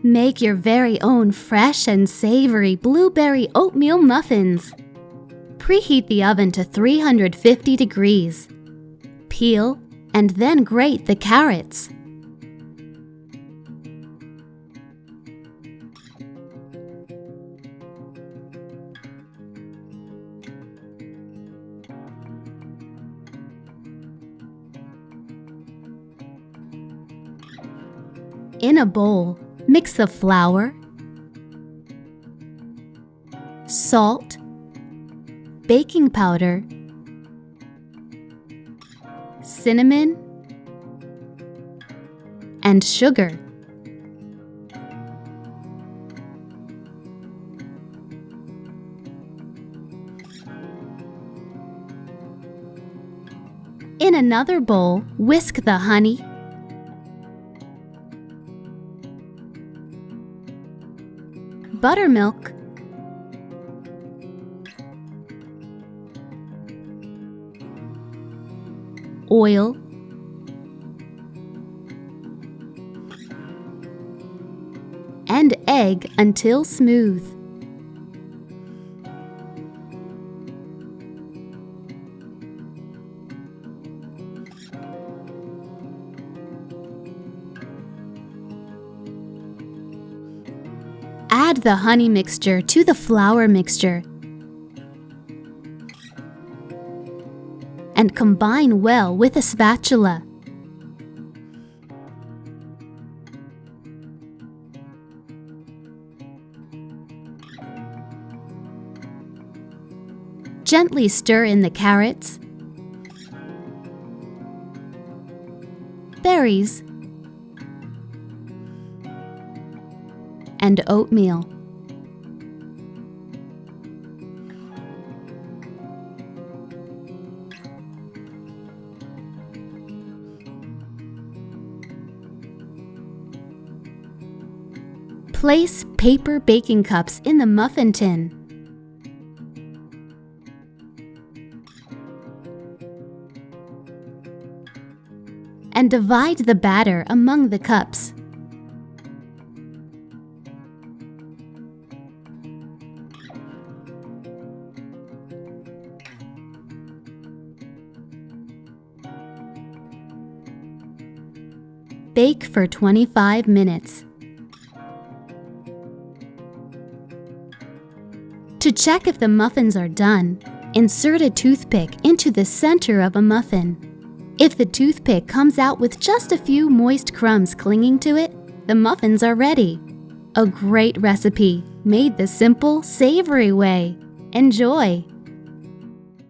Make your very own fresh and savory blueberry oatmeal muffins. Preheat the oven to 350 degrees. Peel and then grate the carrots. In a bowl, mix the flour, salt, baking powder, cinnamon, and sugar. In another bowl, whisk the honey, buttermilk, oil, and egg until smooth. Add the honey mixture to the flour mixture and combine well with a spatula. Gently stir in the carrots, berries, and oatmeal. Place paper baking cups in the muffin tin. And divide the batter among the cups. Bake for 25 minutes. To check if the muffins are done, insert a toothpick into the center of a muffin. If the toothpick comes out with just a few moist crumbs clinging to it, the muffins are ready. A great recipe made the simple, savory way. Enjoy!